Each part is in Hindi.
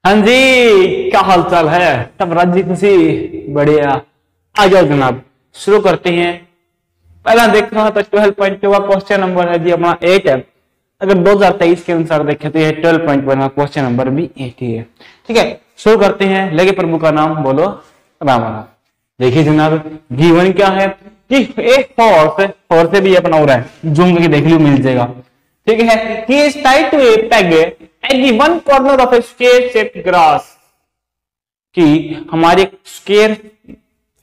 हाँ जी, क्या हाल चाल है? सब राज्य खुशी, बढ़िया। आ जाओ जनाब, शुरू करते हैं। पहला देख रहा था 12.2 का क्वेश्चन नंबर है जी अपना 8 है। अगर 2023 के अनुसार देखें तो ये 12.1 का क्वेश्चन नंबर भी 8 ही है। ठीक है, शुरू करते हैं। लगे प्रभु का नाम, बोलो राम राम। देखिए जनाब, गिवन क्या है कि एक फोर्स से भी अपना हो रहा है, जूम करके देख लियो, मिल जाएगा। ठीक है, he is tied to a peg at the one corner of a square shaped grass। कि हमारे स्क्वायर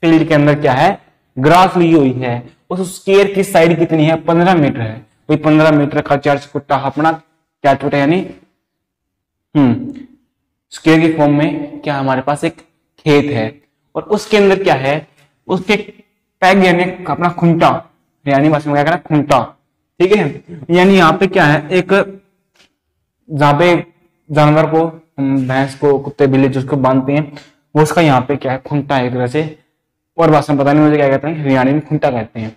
फील्ड के अंदर क्या है, ग्रास ली हुई है। उस स्क्वायर की साइड कितनी है? 15 मीटर है। कोई 15 मीटर का चार्ज कुट्टा अपना क्या टूटा, यानी स्क्वायर की फॉर्म में क्या हमारे पास एक खेत है और उसके अंदर क्या है, उसके पैग यानी अपना खुंटा, यानी बस में क्या करना, खुंटा। ठीक है, यानी यहाँ पे क्या है, एक जहां पे जानवर को, भैंस को, कुत्ते बिल्ली जिसको बांधते हैं, वो उसका यहाँ पे क्या है, खुंटा है एक तरह से। और भाषा में पता नहीं मुझे क्या कहते हैं, हरियाणी में खुंटा कहते हैं।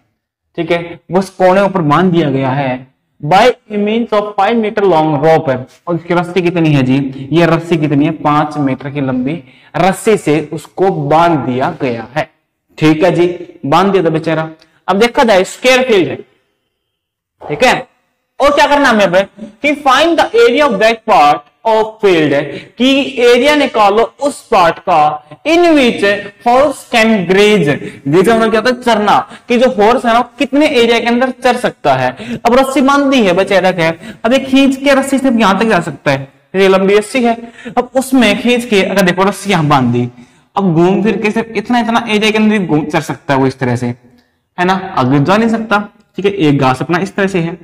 ठीक है, वो उस कोने ऊपर बांध दिया गया है by means of 5 metre long rope है। और उसकी रस्सी कितनी है जी? ये रस्सी कितनी है? 5 मीटर की लंबी रस्सी से उसको बांध दिया गया है। ठीक है जी, बांध दिया था बेचारा। अब देखा जाए स्क्वायर फील्ड है, ठीक है, और क्या करना है हमें कि find the area of that part of field है कि एरिया निकालो उस पार्ट का इन which horse can graze. Graze मतलब क्या होता है? चरना। कि जो हॉर्स है ना कितने एरिया के अंदर चर सकता है। अब रस्सी बांध दी है बेचारा है, अब ये खींच के रस्सी से यहां तक जा सकता है, ये लंबी रस्सी है। अब उसमें खींच के अगर देखो रस्सी यहां बांध दी, अब घूम फिर के सिर्फ इतना इतना एरिया के अंदर घूम चर सकता है वो, इस तरह से, है ना, आगे जा नहीं सकता। ठीक है, एक घास अपना इस तरह से है।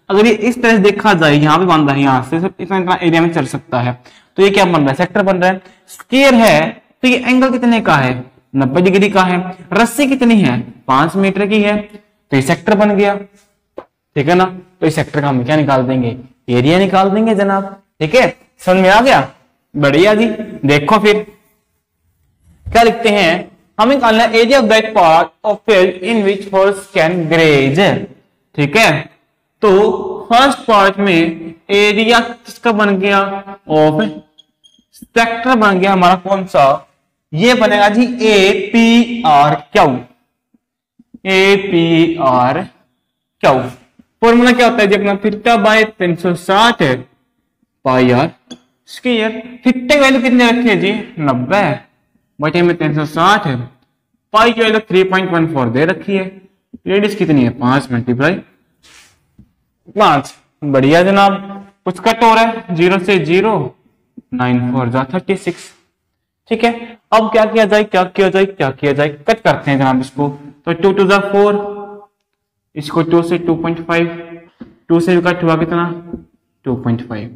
अगर ये इस तरह से देखा जाए, यहाँ भी बांधा है, यहाँ से सिर्फ इतना इतना एरिया में चल सकता है। तो ये क्या बन रहा है? सेक्टर बन रहा है। स्क्वायर है तो ये एंगल कितने का है? 90 डिग्री का है। रस्सी कितनी है? 5 मीटर की है, तो ये सेक्टर बन गया। ठीक है ना, तो इस सेक्टर का हम क्या निकाल देंगे? एरिया निकाल देंगे जनाब। ठीक है, समझ में आ गया? बढ़िया जी। देखो फिर क्या लिखते हैं, हमें निकालना है area of that part of field in which horse can graze. ठीक है, तो फर्स्ट पार्ट में एरिया किसका बन गया? ऑफ सेक्टर बन गया हमारा, कौन सा? ये बनेगा जी APR Q. APR Q formula क्या होता है जी अपना? थीटा बाय 360 है पाई आर स्क्वायर। थीटा की वैल्यू कितने रखी है जी? 90 बटे में 360 है। पाई की वैल्यू 3.14 दे रखी है। रेडियस कितनी है? 5 मल्टीप्लाई 5। बढ़िया जनाब। कुछ कट हो रहा है? 0 से 0, 9 4 जा 36। ठीक है, अब क्या किया जाए, क्या किया जाए, क्या किया जाए? कट करते हैं जनाब इसको। तो 2 2 जा 4, इसको 2 से 2.5, 2 से भी कट हुआ कितना? 2.5।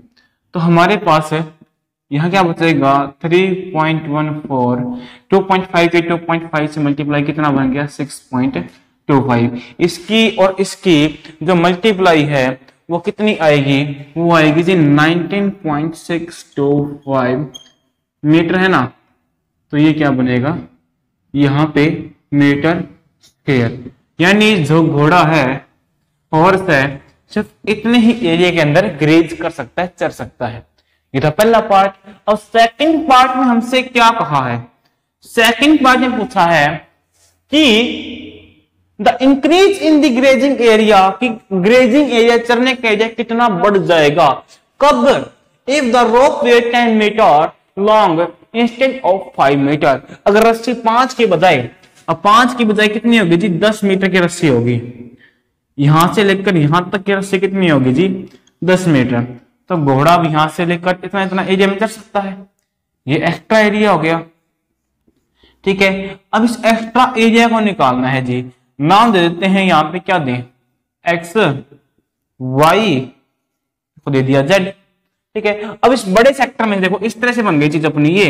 तो हमारे पास है यहाँ क्या बचेगा? 3.14। 2.5 के 2.5 से मल्टीप्लाई कितना बन गया? 6.25। इसकी और इसकी जो मल्टीप्लाई है वो कितनी आएगी? वो आएगी जी 19.625 मीटर, है ना। तो ये क्या बनेगा यहाँ पे? Metre square. यानी जो घोड़ा है, हॉर्स है, सिर्फ इतने ही एरिया के अंदर ग्रेज कर सकता है, चर सकता है। ये था पहला पार्ट। और सेकंड पार्ट में हमसे क्या कहा है? सेकंड पार्ट में पूछा है कि the increase in the grazing area, कि ग्रेजिंग एरिया, चरने का एरिया कितना बढ़ जाएगा, कब? If the rope were 10 metre long instead of 5 metre. अगर रस्सी 5 के बजाय, अब 5 की बजाय कितनी होगी जी? 10 मीटर की रस्सी होगी। यहां से लेकर यहां तक की रस्सी कितनी होगी जी? 10 मीटर। तो घोड़ा भी यहां से लेकर इतना इतना एरिया में चल सकता है। ये एक्स्ट्रा एरिया हो गया। ठीक है, अब इस एक्स्ट्रा एरिया को निकालना है जी। नाम दे देते हैं यहाँ पे, क्या दें? एक्स, वाई को दे दिया जेड। ठीक है, अब इस बड़े सेक्टर में देखो इस तरह से बन गई चीज अपनी। ये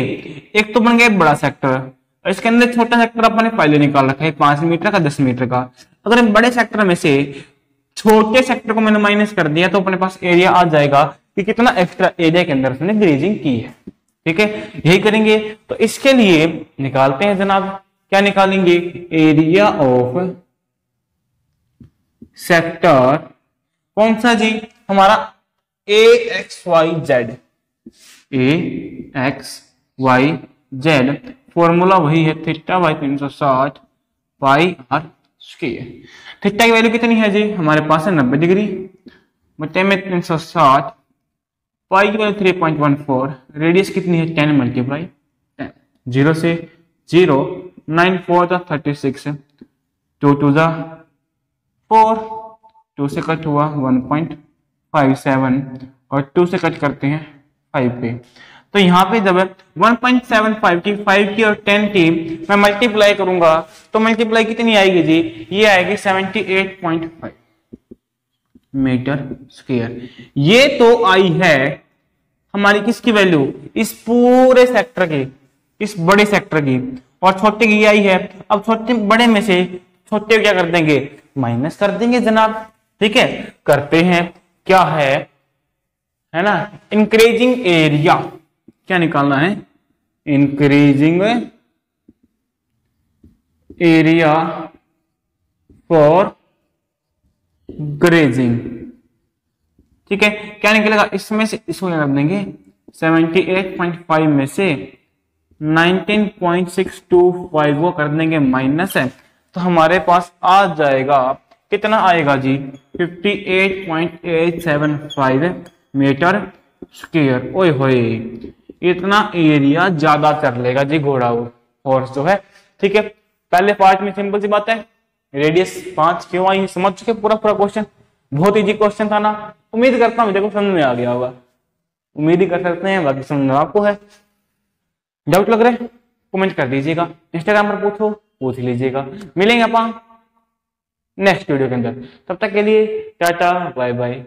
एक तो बन गया बड़ा सेक्टर, और इसके अंदर छोटा सेक्टर अपने पहले निकाल रखा है, 5 मीटर का, 10 मीटर का। अगर हम बड़े सेक्टर में से छोटे सेक्टर को मैंने माइनस कर दिया तो अपने पास एरिया आ जाएगा कि कितना एक्स्ट्रा एरिया के अंदर उसने ग्रेजिंग की है। ठीक है, यही करेंगे। तो इसके लिए निकालते हैं जनाब, क्या निकालेंगे? एरिया ऑफ सेक्टर कौन सा जी? हमारा AXYZ। A X Y Z, formula वही है theta by 360 pi r square. Theta की वैल्यू कितनी है जी, हमारे पास है 90 डिग्री, बटे में 360, पाई की वैल्यू 3.14, रेडियस कितनी है 10 मल्टीप्लाई 10, 0 से 0, 9 4 36, 2 2 4, 2 से कट हुआ 1.57 और 2 से कट करते हैं 5 पे। तो यहाँ पे जब 1.75 की 5 की और 10 की मैं मल्टीप्लाई करूंगा तो मल्टीप्लाई कितनी आएगी जी, ये आएगी 78.5 मीटर स्क्वायर। ये तो आई है हमारी किसकी वैल्यू, इस पूरे सेक्टर की, इस बड़े सेक्टर की, और छोटे की आई है। अब छोटे बड़े में से छोटे क्या कर देंगे, माइनस कर देंगे जनाब। ठीक है, करते हैं, क्या है ना, इंक्रीजिंग एरिया क्या निकालना है, इंक्रीजिंग एरिया फॉर ग्रेजिंग। ठीक है, क्या निकलेगा इसमें से, इसको क्या कर देंगे 78.5 में से 19.625 वो कर देंगे माइनस है, तो हमारे पास आ जाएगा, कितना आएगा जी 58.875 मीटर स्क्वायर। ओए होए, इतना एरिया ज्यादा कर लेगा जी घोड़ा हॉर्स जो है। ठीक है, पहले पार्ट में सिंपल सी बात है, रेडियस 5 क्यों आई समझ चुके पूरा क्वेश्चन, बहुत इजी क्वेश्चन था ना। उम्मीद करता हूँ देखो समझ में आ गया होगा, उम्मीद ही कर सकते हैं, बाकी समझ आपको है। डाउट लग रहा है कमेंट कर दीजिएगा, इंस्टाग्राम पर पूछ लीजिएगा। मिलेंगे अपन नेक्स्ट वीडियो के अंदर, तब तक के लिए टाटा बाय बाय।